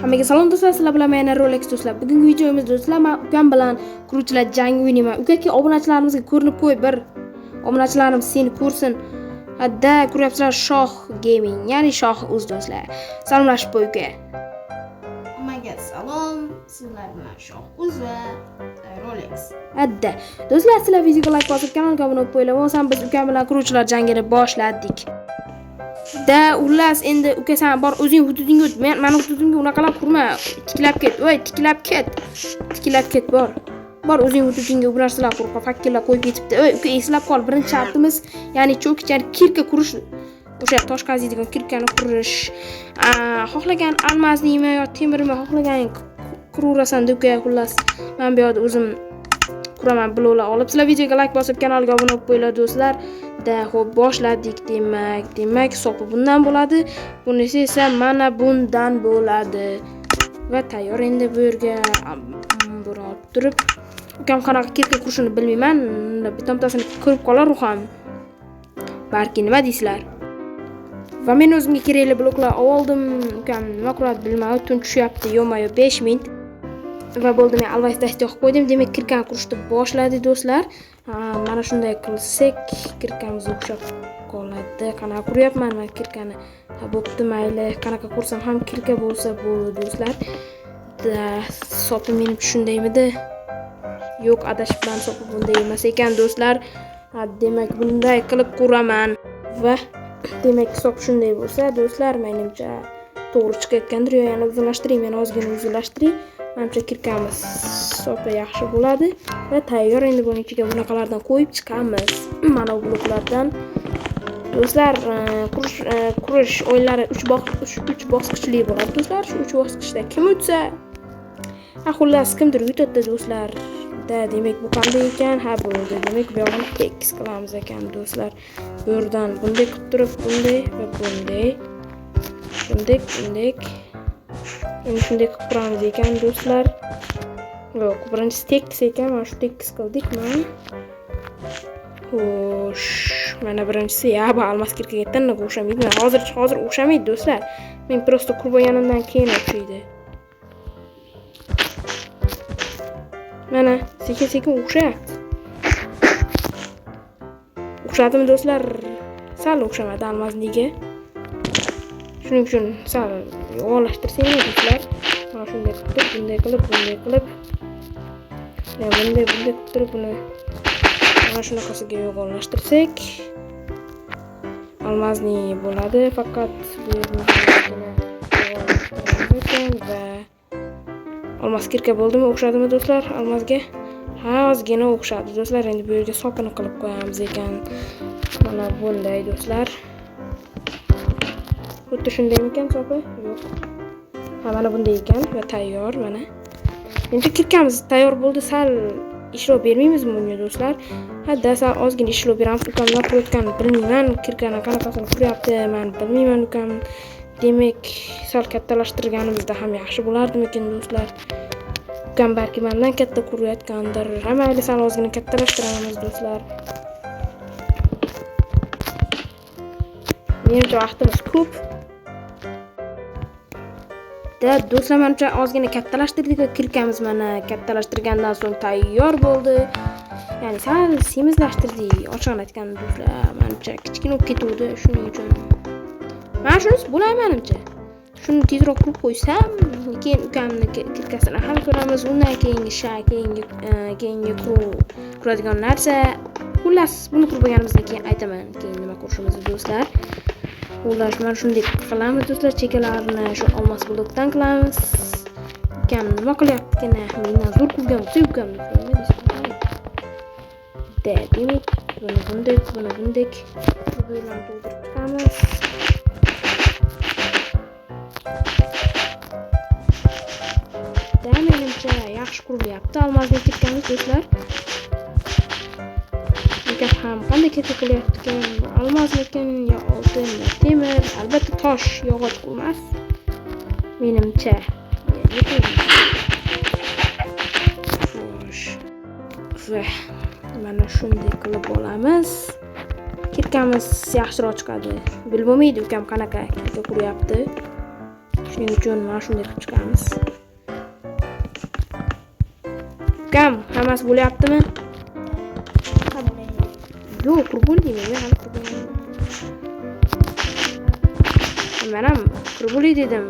Hammaga salom do'stlar, sizlar bilan men Rolex do'stlar. Bugungi videomizda do'stlar men ukam bilan kuruvchilar jangi o'ynayman. Uka obunachilarimizga ko'rinib qo'y, bir obunachilarimiz seni ko'rsin. Hadda ko'ryapsizlar Shoh Gaming, ya'ni Shoh o'z do'stlar. Salomlashib qo'y uka. Hammaga salom, sizlar bilan Shoh o'z va Rolex. Hadda do'stlar, sizlar videoga like bosib kanalga obuna bo'lib qo'yinglar. Bo'lmasa biz ukam bilan kuruvchilar jangini boshladik. Da ulas endi uka sen bor o'zing hududingga o't. Men hududimga unaqalab qurma. Tiklab ket. Voy, tiklab ket. Tiklab ket bor. Bor o'zing hududingga bu narsalar qurib, fakkillar qo'yib ketibdi. Voy, uka eslab qol. Birinchi shartimiz, ya'ni cho'kich, ya'ni kirka qurish. O'sha tosh qaziydigan kirkani qurish. Xohlagan almaznimi yo temirmi, xohlagan quraverasan uka. Xullas, men bu yerda o'zim quraman, bilovlar olib. Sizlar videoga like bosib kanalga obuna bo'lib qo'yinglar do'stlar. Da xo'p boshladik demak sopi bundan bo'ladi. Bunisi esa mana bundan bo'ladi. Va tayyor endi bu yerga burab turib. Ukam qanaqa kirka qurishini bilmayman. Bitomtasini ko'rib qolar ruham. Balki nima deysizlar? Va men o'zimga kerakli bloklar oldim. Ukam nima qiladi bilmayman. Tun tushyapti, yo'mayo 5 minut. Va bo'ldi, men alvastashni yoqib qo'ydim. Demak, kirkani qurishni boshladi do'stlar. Mana shunday qilsak, kirkamiz o'xshab qoladi. Qanaqa quryapman men kirkani? Bo'pti, mayli. Qanaqa qursam ham kirka bo'lsa bo'ldi do'stlar. Sopi menim shundaymidi? Yo'q, adashibman, sopi bunday emas ekan do'stlar. Demak, bunday qilib quraman va demak, sop shunday bo'lsa do'stlar, menimcha to'g'ri chiqayotgandir. Yana uzunlashtiring, men ozgina uzunlashtiring. Menimcha kirkamiz sopi yaxshi bo'ladi va tayyor. Endi buning ichiga bunaqalardan qo'yib chiqamiz. Mana bu bloklardan do'stlar, qurish o'yinlari 3 bosqichli bo'ladi do'stlar. Shu 3 bosqichda kim o'tsa, xullas kimdir yutadi do'stlar. Demak, bu qanday ekan? Ha, bo'ldi. Demak, bu yo'g'ini tekis qilamiz ekan do'stlar. Bu yerdan bunday qilib turib, bunday va bunday. Bunday. Endi shunday qilib quramiz ekan do'stlar. Yo'q, birinchisi tekis ekan. Mana shu tekis qildik men. Xo'sh, mana birinchisi bu almas kirkaga tanaga o'xshamaydi. Hozir o'xshamaydi do'stlar. Men prosta qurib olganimdan keyin o'xshaydi. Mana sekin o'xshayapti. O'xshadimi do'stlar? Sal o'xshamadi almazniga. Shuning uchun sal yo'g'onlashtirsangiz do'stlar. Mana shunday qilib, bunday qilib. Bunday qilib turib buni mana shunaqasiga yo'g'onlashtirsak, almazni bo'ladi. Faqat bu yerni yo'g'onlashtiramiz va almas kirka bo'ldimi? O'xshadimi do'stlar almazga? Ha, ozgina o'xshadi do'stlar. Endi bu yerga sopini qilib qo'yamiz ekan. Mana bunday do'stlar. Xuddi shundaymi ekan sopi? Yo'q. Ha, mana bunday ekan va tayyor mana. Endi kirkamiz tayyor bo'ldi. Sal ishlov bermaymizmi bunga do'stlar? Hadda sal ozgina ishlov beramiz. Ukam nima qilayotganini bilmayman. Kirkani qanaqasini quryapti, men bilmayman ukam. Demak, sal kattalashtirganimizda ham yaxshi bo'lardi-mikin do'stlar. Ukam balki mendan katta qurayotgandir. Mayli, sal ozgina kattalashtiramiz do'stlar. Menimcha vaqtimiz ko'p. Do'stlar, menimcha ozgina kattalashtirdik va kirkamiz mana kattalashtirgandan so'ng tayyor bo'ldi. Ya'ni sal semizlashtirdik. Ochiqni aytganda do'stlar, menimcha kichkina bo'lib ketuvdi, shuning uchun. Mana shunisi bo'ladi menimcha. Shuni tezroq qurib qo'ysam, keyin ukamni kirkasini ham ko'ramiz. Undan keyingi quradigan narsa, xullas, buni qurib bo'lganimizdan keyin aytaman, keyin nima qurishimizni do'stlar. Xullas, mana shunday qilamiz do'stlar. Chekalarini shu olmos blokdan qilamiz. Ukam nima qilyapti-kan? Mendan zo'r qurgan bo'lsa, ukam nima deysiz? Demak, buni bunday bo'ylab to'ldirib chiqamiz. Menimcha yaxshi qurilyapti almazni kirkamiz do'stlar. Ukam ham qanday kirka qilyapti-kan? Almazmikan yo oltin yo temir? Albatta tosh, yog'och emas. Menimcha. Xo'sh. Mana shunday qilib olamiz. kirkamiz yaxshiroq chiqadi. Bilib bo'lmaydi ukam qanaqa kirka quryapti. Shuning uchun mana shunday qilib chiqamiz. Ukam, hammasi bo'lyaptimi? Ha bo'laydi. Yo'q, qurib bo'ldingmi? Men ham qurib bo'lmayman. Men ham qurib bo'lay dedim.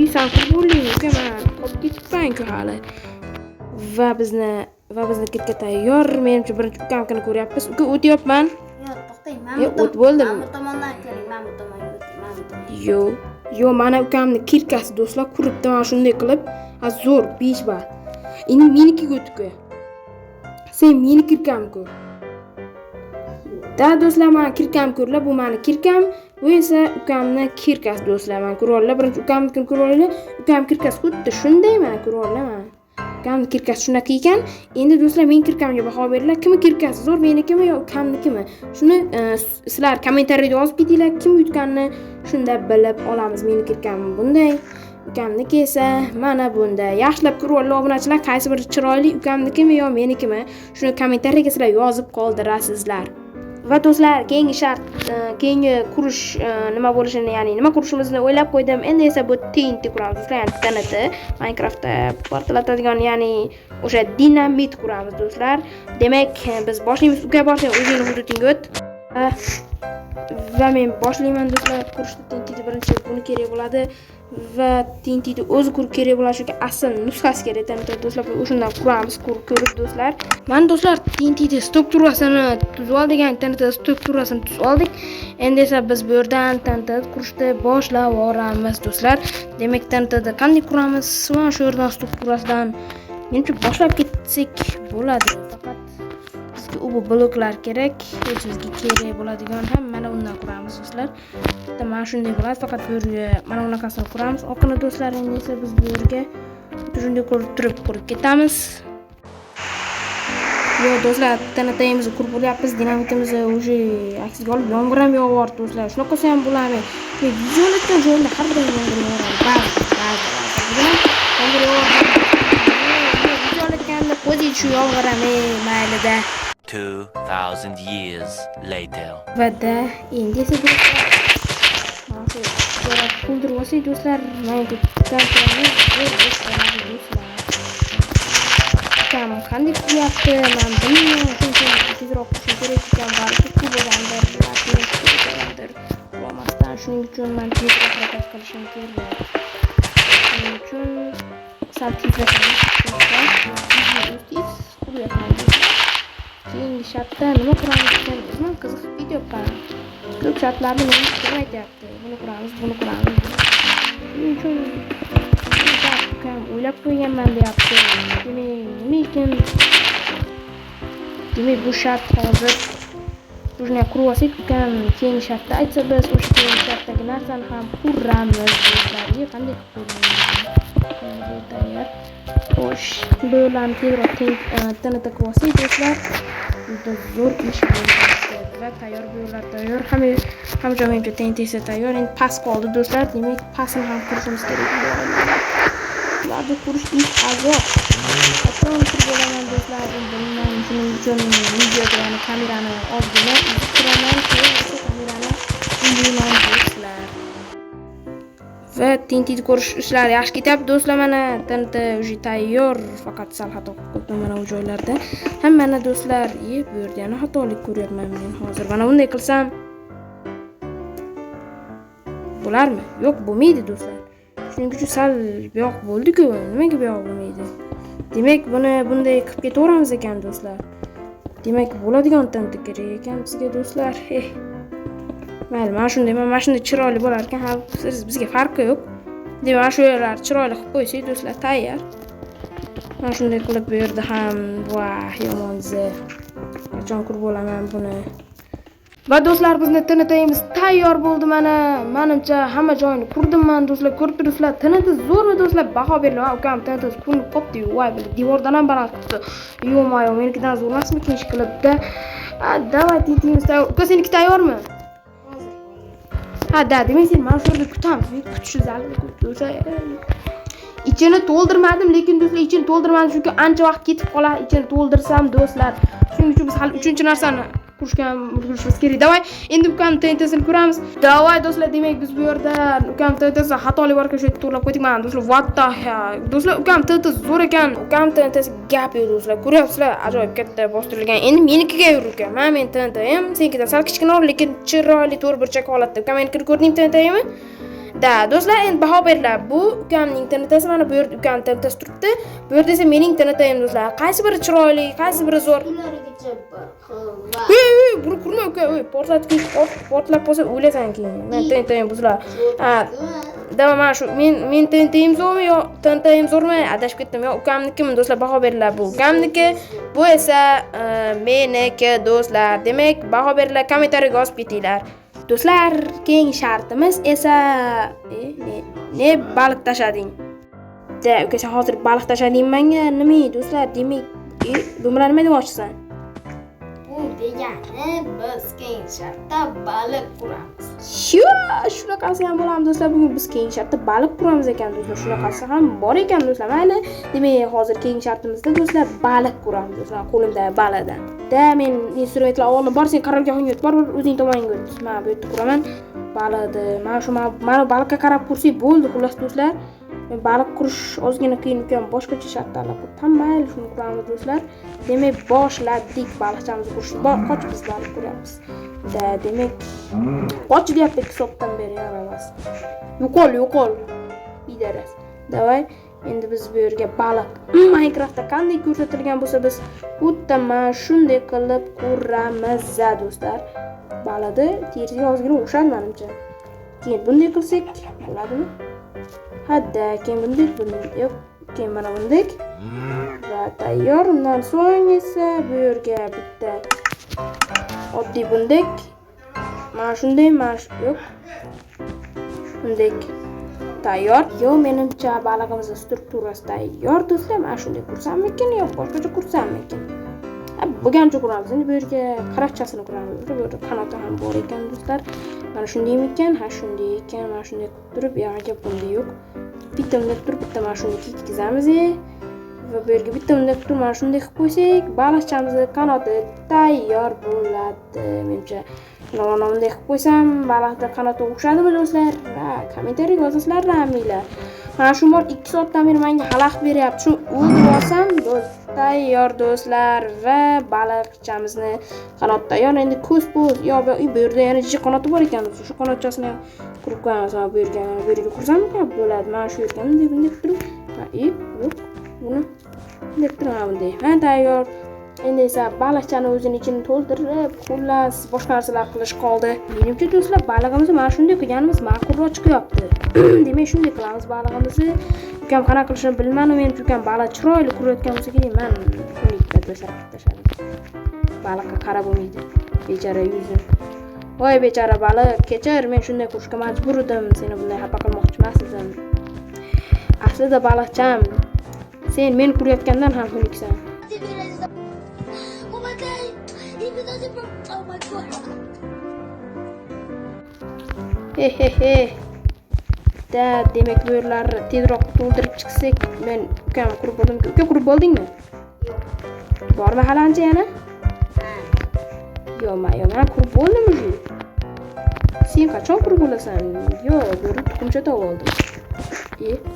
İnsan qurib ukaman. Qolib ketibman-ku hali. Va bizni kirka tayyor. Menimcha birinchi ukamkini ko'ryapmiz. Uka o'tyapman. Yo'q, to'xtang. O't bo'ldim. Men bu tomondan keling, men bu tomonga o'tay, men bu tomonga. Yo'q, mana ukamni kirkasi do'stlar quribdi mana shunday qilib. Zo'r 5 bal. Endi menikiga o'tku. Sen meni kirkamku. Da do'stlar, mana kirkam ko'rlar, bu meni kirkam. Bu esa ukamni kirkasi do'stlar. Men ko'rollar, birinchi ukamnikini ko'rollar. Ukam kirkasi xuddi shunday men ko'rollar. Ukamni kirkasi shunaqa ekan. Endi do'stlar, men kirkamga baho beringlar. Kimni kirkasi zo'r, menikimi yo ukamnikimi? Shuni sizlar kommentariyada yozib ketinglar. Kim yutganini shunda bilib olamiz. Meni kirkam bunday, ukamniki esa mana bunday. Yaxshilab ko'rib obunachilar, qaysi biri chiroyli, ukamnikimi yo menikimi? Shuni kommentariyga sizlar yozib qoldirasizlar. Va do'stlar, keyingi qurish nima bo'lishini, ya'ni nima qurishimizni o'ylab qo'ydim. Endi esa bu TNT quramiz, do'stlar, ya'ni TNT Minecraftda portlatadigan, ya'ni o'sha dinamit quramiz, do'stlar. Demak, biz boshlaymiz. Uka boshlang, o'zingni hududingga o't. Va men boshlayman, do'stlar. Qurishda TNT birinchi buni kerak bo'ladi va TNT o'zi qurib kerak bo'ladi, chunki asl nusxasi kerak ekan, do'stlar. O'shundan quramiz, ko'rib do'stlar. Mana do'stlar, TNT strukturasini tuzib oldik, ya'ni TNT strukturasini tuzib oldik. Endi esa biz bu yerdan TNT qurishni boshlab yuboramiz, do'stlar. Demak, TNTni qanday quramiz? Mana shu yerdan strukturasidan menimcha boshlab ketsak bo'ladi. Faqat bizga u bloklar kerak, o'zimizga kerak bo'ladigan ham mana undan quramiz, do'stlar. Bitta mana shunday bo'ladi, faqat bu yerga mana bunaqasini quramiz. Oqini do'stlar, endi esa biz bu yerga shunday qurib ketamiz. Yo do'stlar, TNT'mizni qurib bo'lyapmiz, dinamitimizni уже aksiga olib yomg'ir ham yog'yapti, do'stlar. Shunaqa qilsa ham bo'ladi. Men video olayotgan joyimda har bir yomg'ir yog'adi. Ba'zi. Yomg'ir yog'adi. Video olayotganda qo'ydik shu yomg'ir ham maylida. 2000 years later. Va da endi esa do'stlar, qoldirib olsak do'stlar, mana bu kanalni kam qanday qilyapti, men bilmayman. Chunki tezroq qilishim kerak ekan, balki kubodandir, bo'lmasdan shuning uchun men tezroq harakat qilishim kerak. Shuning uchun sal tezroq keyingi shartda nima quramiz degan o'zim qiziqib ketyapman. Ko'p shartlarni menga aytyapti. Buni quramiz. Shuning uchun ukam o'ylab qo'yganman deyapti. Demak, bu shart hozir shuni qurib olsak, ukam keyingi shartda aytsa, biz o'sha keyingi shartdagi narsani ham quramiz, do'stlar. Qanday quramiz? Tayyor. Xo'sh, bu yerlarni tezroq TNT qilib olsak, do'stlar, juda zo'r ish bo'ladi. Va tayyor, bu yerlar tayyor. Hamma joyimcha TNT esa tayyor. Endi pas qoldi, do'stlar. Demak, pasni ham qurishimiz kerak. Ularni qurish ish azob. Qachon qurib olaman, do'stlar, bilmayman. Shuning uchun videoda yana kamerani ozgina turaman, keyin esa kamerani uylayman, do'stlar. Va TNT ko'rish ishlari yaxshi ketyapti, do'stlar. Mana TNT уже tayyor, faqat sal xato qildim mana bu joylarda. Hammani do'stlar, bu yerda yana xatolik ko'ryapman men hozir. Mana bunday qilsam bo'larmi? Yo'q, bo'lmaydi, do'stlar. Shuning uchun sal buyoq bo'ldi-ku. Nimaga buyoq bo'lmaydi? Demak, buni bunday qilib ketaveramiz ekan, do'stlar. Demak, bo'ladigan TNT kerak ekan bizga, do'stlar. Mayli, mana shunday chiroyli bo'lar ekan. Ha, bizga farqi yo'q. Demak, mana shu yerlar chiroyli qilib qo'ysak, do'stlar, tayyor. Mana shunday qilib bu yerda ham yomonzi. Qachon qurib olaman buni? Va do'stlar, bizning TNT'miz tayyor bo'ldi mana. Menimcha hamma joyini qurdim men, do'stlar. Ko'rib turibsizlar, TNT zo'rmi, do'stlar? Baho beringlar. Ukam TNT ko'rinib qopti, voy, devordan ham baland qildi. Yo'q-mo'yo, menikidan zo'r emasmikin ish qilibdi. Davay, TNT'miz tayyor. Uka, seniki tayyormi? Ha, da, demak sen mana shu yerda kutamiz. Kutish zalida kutsa. ichini to'ldirmadim, lekin do'stlar ichini to'ldirmadim chunki ancha vaqt ketib qoladi. Ichini to'ldirsam do'stlar. Shuning uchun biz hali 3-narsani qurishimiz kerak. Davay, endi ukamning TNT'sini ko'ramiz. Davay do'stlar, demak biz bu yerda ukamning TNT'si xatolik bor ekan, shu yerda to'g'rilab qo'ydik. Mana do'stlar, what the hell. Do'stlar, ukamning TNT'si zo'r ekan. Ukamning TNT'si gap yo'q do'stlar. Ko'ryapsizlar, ajoyib katta bostirilgan. Endi menikiga yur uka. Mana men TNT'im, senikidan sal kichkinaroq, lekin chiroyli to'rtburchak holatda. Uka, menikini ko'rdingmi TNT'imni? Da, do'stlar, endi baho beringlar. Bu ukamning TNT'si, mana bu yerda ukamning TNT'si turibdi. Bu yerda esa mening TNT'im do'stlar. Qaysi biri chiroyli, qaysi biri zo'r? Ulargacha bir xil. Buni kurma uka, portlab qolsa o'lasan keyin. Men TNT'im buzlar. Ha, dama mana shu men TNT'im zo'rmi yo TNT'im zo'rmi? Adashib ketdim. Yo ukamnikimi do'stlar, baho beringlar. Bu ukamniki, bu esa meniki do'stlar. Demak, baho beringlar, kommentariyaga yozib ketinglar. Do'stlar, keyingi shartimiz esa ne baliq tashlading. Da, uka, sen hozir baliq tashlading menga. Nima do'stlar? Demak, bu bilan nima demoqchisan? Bu degani biz keyingi shartda baliq quramiz. Shunaqasi ham bo'ladi do'stlar. Bugun biz keyingi shartda baliq quramiz ekan do'stlar. Shunaqasi ham bor ekan do'stlar. Mayli. Demak, hozir keyingi shartimizda do'stlar baliq quramiz do'stlar. Qo'limda baliqdan. Da, men instrumentlar olib bor, sen qarorgohingga o't. Bor, o'zing tomonga o't. Men bu yerda quraman. Baliqni. Mana baliqqa qarab qursak bo'ldi, xullas do'stlar. Men baliq qurish ozgina qiyin ekan, boshqacha shartlarla qurdim. Mayli, shuni quramiz do'stlar. Demak, boshladik baliqchamizni qurishni. Qoch biz baliq quryapmiz. Da, demak, qoch deyapti hisobdan beri emas. Yo'qol. Bidaras. Davay, endi biz bu yerga baliq Minecraftda qanday ko'rsatilgan bo'lsa, biz o'taman shunday qilib quramiz do'stlar. Baliqni terisiga ozgina o'xshadi menimcha. Keyin bunday qilsak bo'ladimi? Hadda, keyin bunday yo'q, keyin mana bunday. Va tayyor. Undan so'ng esa bu yerga bitta oddiy bunday. Mana shunday, yo'q. Bunday tayyor. Yo, menimcha balig'imizning strukturasi tayyor do'stlar. Mana shunday qursammikin yo boshqacha qursammikin? Bo'lgancha quramiz. Endi bu yerga qarachasini quramiz. Bu yerda qanoti ham bor ekan do'stlar. Mana shundaymikan? Ha, shunday ekan. Mana shunday qilib turib, yo'q, bunday yo'q. Bitta bunday turib, bitta mana shunday kitkizamiz. Va bu yerga bitta bunday turib, mana shunday qilib qo'ysak, baliqchamizning qanoti tayyor bo'ladi. Menimcha mana bunday qilib qo'ysam, baliqning qanoti o'xshadimi do'stlar? Ha, kommentariyaga yozasizlar, rahminglar. Mana shu mol 2 soatdan beri menga xalaqit beryapti. Shu o'ldirib olsam, tayyor do'stlar va baliqchamizni qanot tayyor. Endi ko'z-po'z yo bu yerda yana jiji qanoti bor ekan. Shu qanotchasini qurib qo'yamiz. Mana bu yerga qursam bo'ladi. Mana shu yerga bunday turib, yo'q, buni bunday turib bunday. Ha, tayyor. Endi esa baliqchani o'zining ichini to'ldirib, xullas boshqa narsalar qilish qoldi. Menimcha do'stlar, balig'imizni mana shunday qilganimiz ma'qulroq chiqyapti. Demak, shunday qilamiz balig'imizni. Ukam qanaqa qilishini bilmadim. Menimcha ukam baliq chiroyli qurayotgan bo'lsa kerak, men unikka do'stlar tashladim. Baliqqa qarab bo'lmaydi. Bechara yuzi. Voy bechara baliq, kechir, men shunday qurishga majbur edim. Seni bunday xafa qilmoqchi emas edim. Aslida baliqcham, sen men qurayotgandan ham uniksan. He. Da, demak bu yerlarni tezroq to'ldirib chiqsak, men ukam qurib bo'ldim. Uka, qurib bo'ldingmi? Yo'q. Bormi halancha yana? Yo'q, men qurib bo'ldim уже. Sen qachon qurib bo'lasan? Yo'q, bu yerda tuxumcha topib oldim.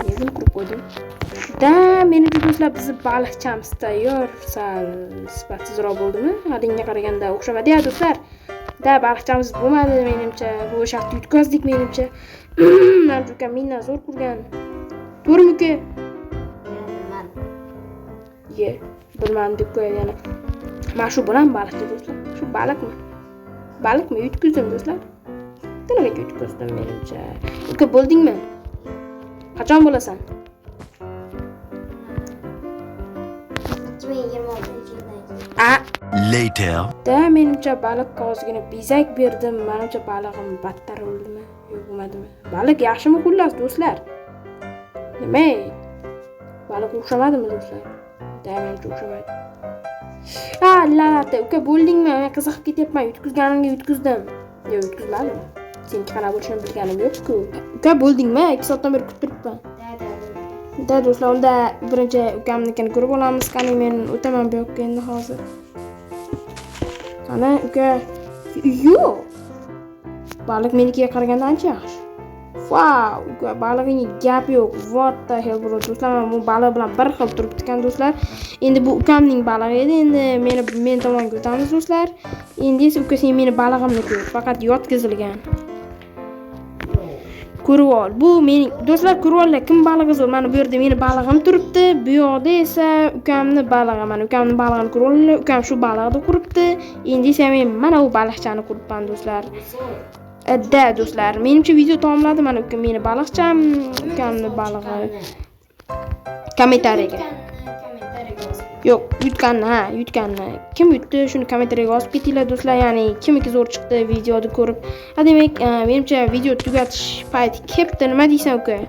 Nega qurib qo'ydim? Da, menimcha do'stlar, bizni baliqchamiz tayyor. Sal sifatsizroq bo'ldimi? Hadinga qaraganda o'xshamadi-ya do'stlar. Da, baliqchamiz bo'lmadi menimcha. Bu shaxtni yutkazdik menimcha. Menimcha ukam mendan zo'r qurgan. To'g'rimi uka? Bilmadim deb qo'yadi yana. Mana shu bilan baliqchi do'stlar. Shu baliqmi yutkazdim do'stlar? Nimaga yutkazdim menimcha? Uka, bo'ldingmi? Qachon bo'lasan? 2026-yilda. Later. Da, menimcha baliqqa ozgina bezak berdim. Menimcha balig'im battar o'ldimi? Yo'q, bo'lmadimi? Baliq yaxshimi xullas do'stlar? Nima? Baliq o'xshamadimi do'stlar? Da, menimcha o'xshamadi. Ha, la'nat, uka, bo'ldingmi? Men qiziqib ketyapman. Yutkazganimga yutkazdim. Yo'q, yutkazmadim. Senki qanaqa bo'lishini bilganim yo'q-ku. Uka, bo'ldingmi? 2 soatdan beri kutib turibman. Da do'stlar, unda birinchi ukamnikini ko'rib olamiz. Qani men o'taman bu yoqqa endi hozir. Qani uka. Yo'q. Baliq menikiga qaraganda ancha yaxshi. Wow, uka balig'ining gapi yo'q. What the hell bro do'stlar, men bu baliq bilan bir xil turibdi ekan do'stlar. Endi bu ukamning balig'i edi. Endi men tomonga o'tamiz do'stlar. Endi esa ukasining meni balig'imni ko'r, faqat yotkizilgan. Ko'rib ol. Bu mening do'stlar, ko'rib ollar, kim balig'i zo'r. Mana bu yerda meni balig'im turibdi. Bu yoqda esa ukamning balig'i. Mana ukamning balig'ini ko'rib ollar. Ukam shu baliqni quribdi. Endi esa men mana bu baliqchani quribman do'stlar. Da do'stlar, menimcha video tamomladi. Mana ukam meni baliqcham, ukamning balig'i. Kommentariyaga. Yo'q, yutganni. Kim yutdi, shuni kommentariyaga yozib ketinglar do'stlar. Ya'ni kimniki zo'r chiqdi videoda ko'rib. Demak, menimcha video tugatish payti kelibdi. Nima deysan uka?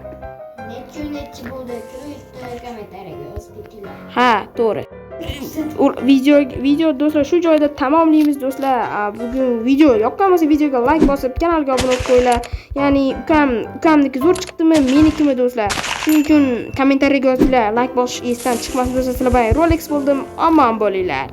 Nechi bo'ldi, kommentariyaga yozib ketinglar. Ha, to'g'ri. Video do'stlar shu joyda tamomlaymiz do'stlar. Bugun video yoqqan bo'lsa videoga like bosib, kanalga obuna bo'lib qo'yinglar. Ya'ni ukamniki zo'r chiqdimi, menikimi do'stlar? Shuning uchun kommentariyaga yozinglar. Like bosish esdan chiqmasin do'stlar. Sizlar bilan Rolex bo'ldim. Omon bo'linglar.